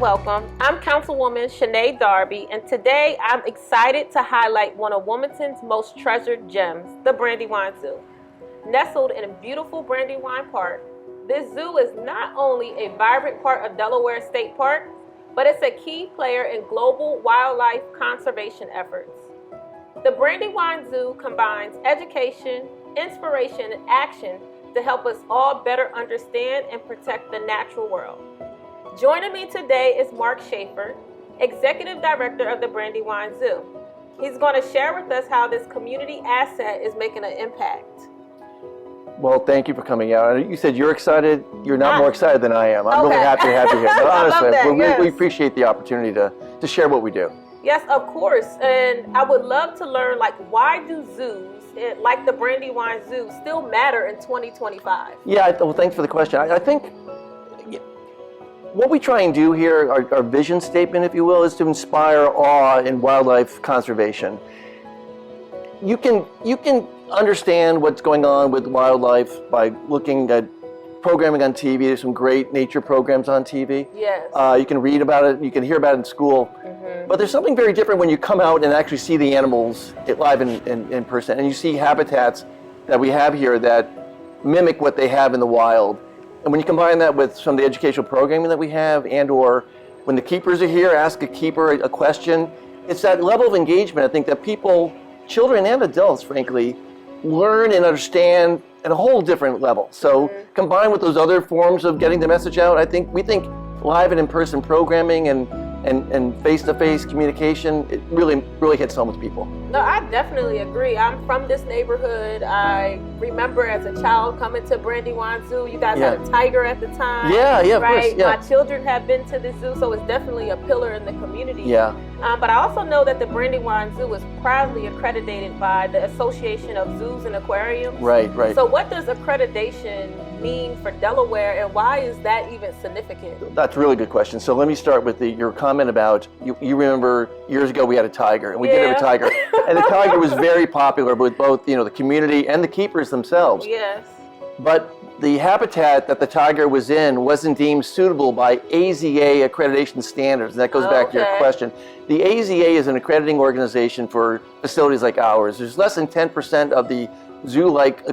welcome. I'm Councilwoman Shané Darby, and today I'm excited to highlight one of Wilmington's most treasured gems, the Brandywine Zoo. Nestled in a beautiful Brandywine Park, this zoo is not only a vibrant part of Delaware State Park, but it's a key player in global wildlife conservation efforts. The Brandywine Zoo combines education, inspiration, and action to help us all better understand and protect the natural world. Joining me today is Mark Shafer, Executive Director of the Brandywine Zoo. He's going to share with us how this community asset is making an impact. Well, thank you for coming out. You said you're excited. You're not more excited than I am. I'm really happy to have you here. But honestly, we appreciate the opportunity to share what we do. Yes, of course. And I would love to learn, why do zoos, like the Brandywine Zoo, still matter in 2025? Yeah, well, thanks for the question. I think what we try and do here, our vision statement, if you will, is to inspire awe in wildlife conservation. You can understand what's going on with wildlife by looking at programming on TV. There's some great nature programs on TV. Yes. You can read about it, you can hear about it in school. Mm-hmm. But there's something very different when you come out and actually see the animals live in person, and you see habitats that we have here that mimic what they have in the wild. And when you combine that with some of the educational programming that we have, and or when the keepers are here, ask a keeper a question, it's that level of engagement, I think, that people, children and adults, frankly, learn and understand at a whole different level. So combined with those other forms of getting the message out, we think live and in-person programming and face-to-face communication, it really hits home with people. No, I definitely agree. I'm from this neighborhood. I remember as a child coming to Brandywine Zoo. You guys had a tiger at the time. Yeah, right? Of course. Yeah. My children have been to the zoo, so it's definitely a pillar in the community. Yeah. But I also know that the Brandywine Zoo is proudly accredited by the Association of Zoos and Aquariums. Right. So what does accreditation mean for Delaware, and why is that even significant? That's a really good question. So let me start with your comment about, you remember years ago we had a tiger, and we did have a tiger. And the tiger was very popular with both, the community and the keepers themselves. Yes. But the habitat that the tiger was in wasn't deemed suitable by AZA accreditation standards. And that goes back to your question. The AZA is an accrediting organization for facilities like ours. There's less than 10% of the zoo-like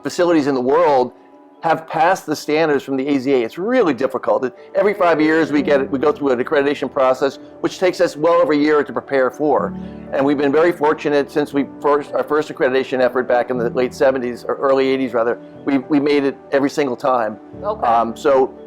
facilities in the world have passed the standards from the AZA. It's really difficult. Every 5 years we go through an accreditation process, which takes us well over a year to prepare for. And we've been very fortunate since our first accreditation effort back in the late 70s, or early 80s rather, we made it every single time. Okay. So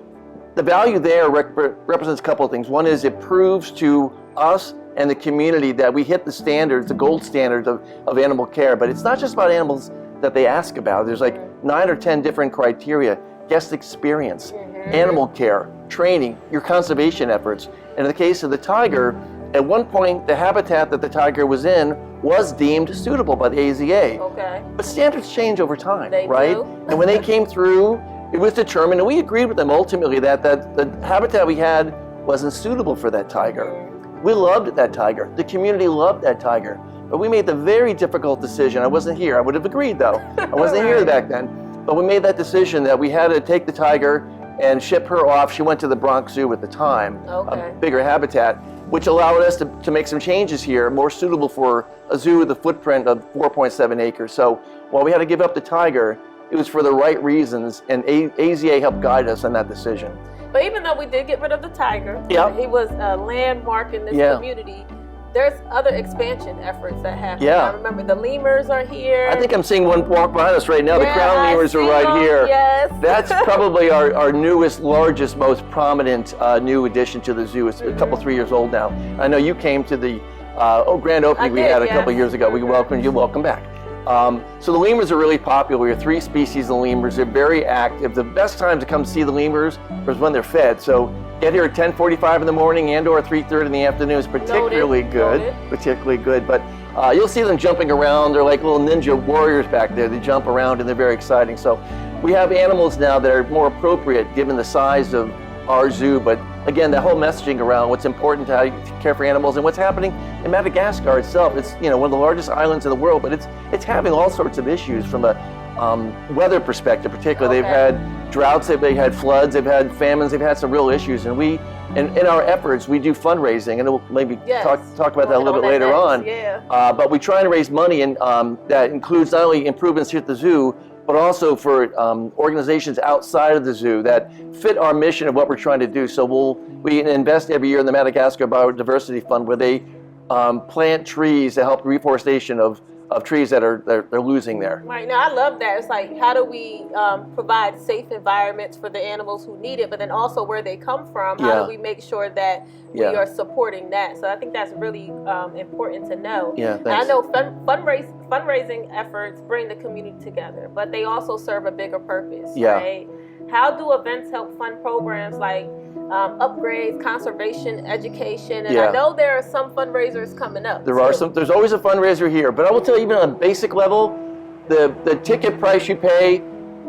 the value there represents a couple of things. One is it proves to us and the community that we hit the standards, the gold standards of animal care. But it's not just about animals that they ask about. There's 9 or 10 different criteria: guest experience, animal care, training, your conservation efforts. And in the case of the tiger, at one point the habitat that the tiger was in was deemed suitable by the AZA. Okay. But standards change over time, They right? do. And when they came through, it was determined, and we agreed with them ultimately, that the habitat we had wasn't suitable for that tiger. We loved that tiger. The community loved that tiger. But we made the very difficult decision. I wasn't here. I would have agreed, though. I wasn't here back then. But we made that decision that we had to take the tiger and ship her off. She went to the Bronx Zoo at the time, a bigger habitat, which allowed us to make some changes here, more suitable for a zoo with a footprint of 4.7 acres. So while we had to give up the tiger, it was for the right reasons, and AZA helped guide us on that decision. But even though we did get rid of the tiger, he was a landmark in this community, there's other expansion efforts that happen. Yeah. I remember the lemurs are here. I think I'm seeing one walk behind us right now. Yeah, the crown lemurs are right here. Yes. That's probably our newest, largest, most prominent new addition to the zoo. It's a couple, 3 years old now. I know you came to the grand opening we had a couple years ago. We welcomed you. Welcome back. So the lemurs are really popular. We have 3 species of lemurs. They're very active. The best time to come see the lemurs is when they're fed. So get here at 10:45 in the morning and or 3:30 in the afternoon is particularly good. Particularly good. But you'll see them jumping around. They're like little ninja warriors back there. They jump around and they're very exciting. So we have animals now that are more appropriate given the size of our zoo. But again, that whole messaging around what's important to how you care for animals and what's happening in Madagascar itself. It's one of the largest islands in the world, but it's having all sorts of issues from a weather perspective, particularly. They've had droughts, they've had floods, they've had famines, they've had some real issues, and we And in our efforts, we do fundraising, and we'll maybe talk about that a little bit later on. Yeah. But we try to raise money, and that includes not only improvements here at the zoo, but also for organizations outside of the zoo that fit our mission of what we're trying to do. So we invest every year in the Madagascar Biodiversity Fund, where they plant trees to help reforestation of trees that they're losing there. Right. Now, I love that. It's like, how do we provide safe environments for the animals who need it, but then also where they come from? How do we make sure that we are supporting that? So I think that's really important to know. Yeah, thanks. And I know fundraising efforts bring the community together, but they also serve a bigger purpose, right? How do events help fund programs like upgrades, conservation, education? And I know there are some fundraisers coming up. There's always a fundraiser here, but I will tell you, even on a basic level, the ticket price you pay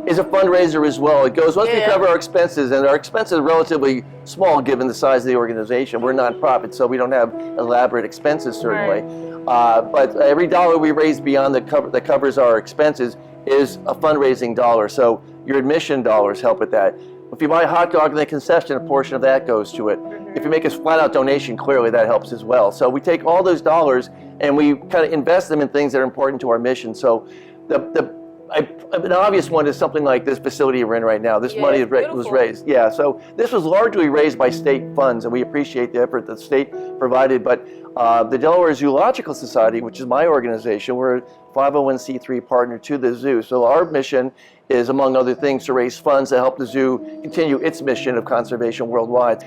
is a fundraiser as well. It goes, once we cover our expenses, and our expenses are relatively small given the size of the organization. We're nonprofit, so we don't have elaborate expenses, certainly. Right. But every dollar we raise beyond that covers our expenses is a fundraising dollar. So your admission dollars help with that. If you buy a hot dog in the concession, a portion of that goes to it. If you make a flat-out donation, clearly that helps as well. So we take all those dollars and we kind of invest them in things that are important to our mission. So an obvious one is something like this facility we're in right now. This money was raised. Yeah, so this was largely raised by state funds, and we appreciate the effort that the state provided. But the Delaware Zoological Society, which is my organization, we're a 501c3 partner to the zoo. So our mission is, among other things, to raise funds to help the zoo continue its mission of conservation worldwide.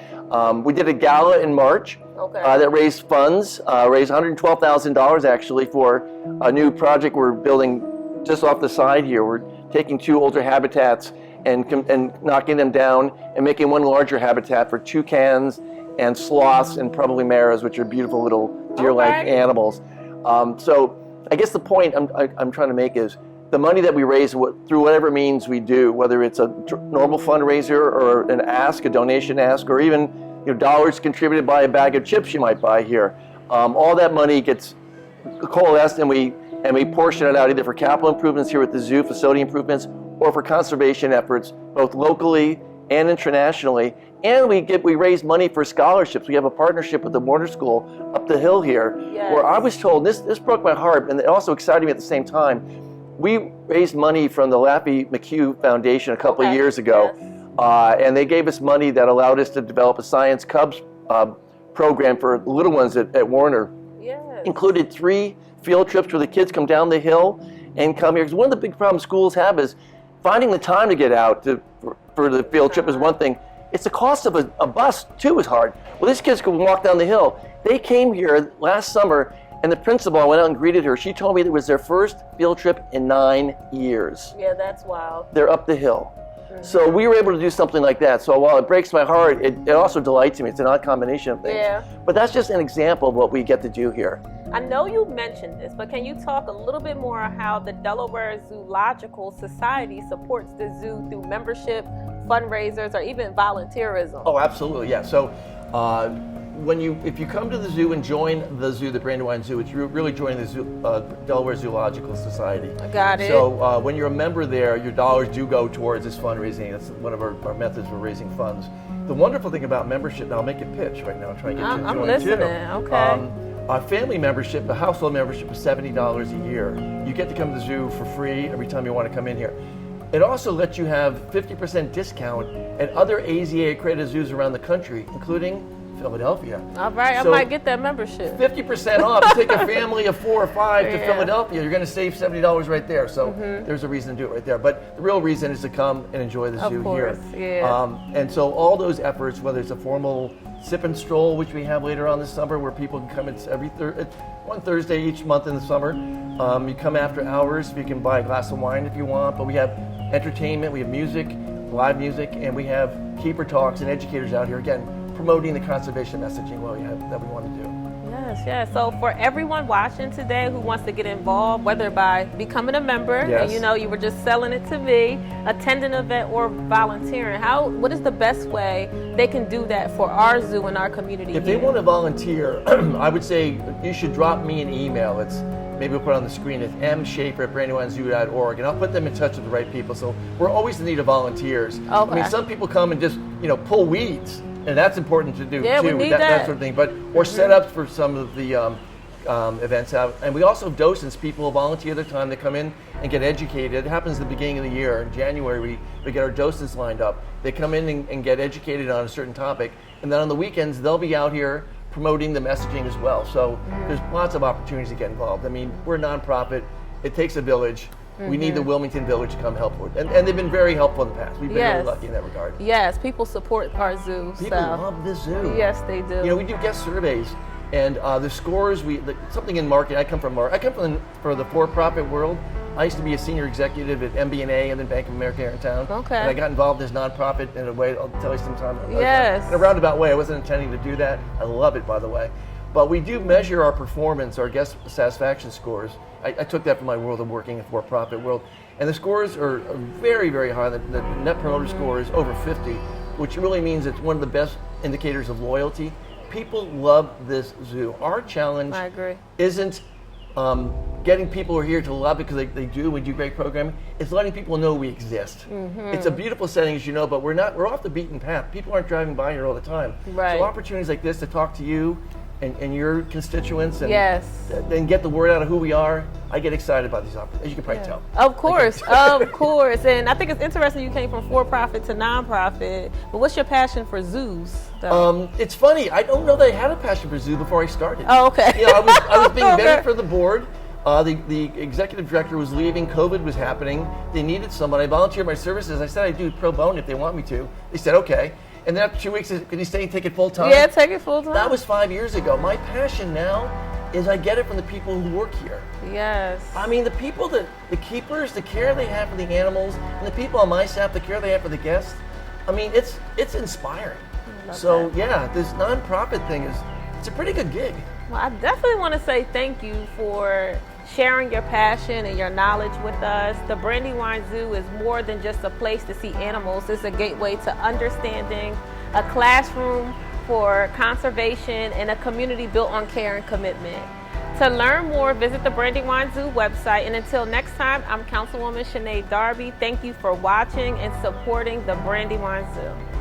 We did a gala in March that raised funds, raised $112,000 actually for a new project we're building just off the side here. We're taking 2 older habitats and knocking them down and making one larger habitat for toucans and sloths and probably maras, which are beautiful little deer-like animals. So I guess the point I'm trying to make is the money that we raise through whatever means we do, whether it's a normal fundraiser or a donation ask, or even dollars contributed by a bag of chips you might buy here, all that money gets coalesced and we portion it out either for capital improvements here at the zoo, facility improvements, or for conservation efforts, both locally and internationally. And we raise money for scholarships. We have a partnership with the Warner School up the hill here, where I was told, this broke my heart, and it also excited me at the same time. We raised money from the Laffey McHugh Foundation a couple of years ago, and they gave us money that allowed us to develop a Science Cubs program for little ones at Warner. Included 3 field trips where the kids come down the hill and come here. Because one of the big problems schools have is finding the time to get out for the field trip is one thing. It's the cost of a bus too is hard. Well, these kids could walk down the hill. They came here last summer, and the principal, I went out and greeted her. She told me it was their first field trip in 9 years. Yeah, that's wild. They're up the hill. So we were able to do something like that. So while it breaks my heart, it also delights me. It's an odd combination of things. But that's just an example of what we get to do here. I know you mentioned this, but can you talk a little bit more on how the Delaware Zoological Society supports the zoo through membership, fundraisers, or even volunteerism? Oh, absolutely, yeah. So if you come to the zoo and join the zoo, the Brandywine Zoo, it's really joining the zoo, Delaware Zoological Society. I got it. So when you're a member there, your dollars do go towards this fundraising. That's one of our methods for raising funds. The wonderful thing about membership, and I'll make a pitch right now, try and get you to join I'm listening. too. Okay. A family membership, a household membership is $70 a year. You get to come to the zoo for free every time you want to come in here. It also lets you have 50% discount at other AZA accredited zoos around the country, including Philadelphia. All right, so I might get that membership. 50% off. Take a family of 4 or 5 to Philadelphia. You're going to save $70 right there. So there's a reason to do it right there. But the real reason is to come and enjoy the zoo here. And so all those efforts, whether it's a formal sip and stroll, which we have later on this summer, where people can come. It's one Thursday each month in the summer. You come after hours. You can buy a glass of wine if you want. But we have entertainment. We have music, live music, and we have keeper talks and educators out here again, promoting the conservation messaging that we want to do. Yes. So for everyone watching today who wants to get involved, whether by becoming a member, and you were just selling it to me, attending an event, or volunteering, what is the best way they can do that for our zoo and our community? If they want to volunteer, I would say you should drop me an email. Maybe we'll put it on the screen. It's mshafer@brandywinezoo.org, and I'll put them in touch with the right people. So we're always in need of volunteers. Okay. I mean, some people come and just pull weeds. And that's important to do Yeah, too, we need that that. sort of thing. But or set up for some of the events out. And we also have docents, people who volunteer their time. They come in and get educated. It happens at the beginning of the year. In January, we get our docents lined up. They come in and get educated on a certain topic. And then on the weekends, they'll be out here promoting the messaging as well. So there's lots of opportunities to get involved. I mean, we're a nonprofit. It takes a village. We need the Wilmington Village to come help with. And they've been very helpful in the past. We've been really lucky in that regard. Yes, people support our zoo. People love this zoo. Yes, they do. You know, we do guest surveys. And the scores, something in marketing. I come from the for-profit world. I used to be a senior executive at MBNA and then Bank of America here in town. Okay. And I got involved in this nonprofit in a way. I'll tell you sometime. Yes. In a roundabout way. I wasn't intending to do that. I love it, by the way. But we do measure our performance, our guest satisfaction scores. I took that from my world of working in the for-profit world. And the scores are very, very high. The Net Promoter Score is over 50, which really means it's one of the best indicators of loyalty. People love this zoo. Our challenge isn't getting people who are here to love it because they do. We do great programming. It's letting people know we exist. It's a beautiful setting, as you know, but we're off the beaten path. People aren't driving by here all the time. Right. So opportunities like this to talk to you and your constituents and get the word out of who we are. I get excited about these opportunities, as you can probably tell. Of course, of course. And I think it's interesting you came from for-profit to nonprofit. But what's your passion for zoos, though? It's funny. I don't know that I had a passion for zoo before I started. Oh, okay. You know, I was being vetted for the board. The executive director was leaving. COVID was happening. They needed someone. I volunteered my services. I said I'd do pro bono if they want me to. They said, okay. And then after 2 weeks, can you stay and take it full time? Yeah, take it full time. That was 5 years ago. My passion now is I get it from the people who work here. Yes. I mean, the people, the keepers, the care they have for the animals, and the people on my staff, the care they have for the guests. I mean, it's inspiring. So yeah, this nonprofit thing it's a pretty good gig. Well, I definitely want to say thank you for sharing your passion and your knowledge with us. The Brandywine Zoo is more than just a place to see animals. It's a gateway to understanding, a classroom for conservation, and a community built on care and commitment. To learn more, visit the Brandywine Zoo website. And until next time, I'm Councilwoman Shané Darby. Thank you for watching and supporting the Brandywine Zoo.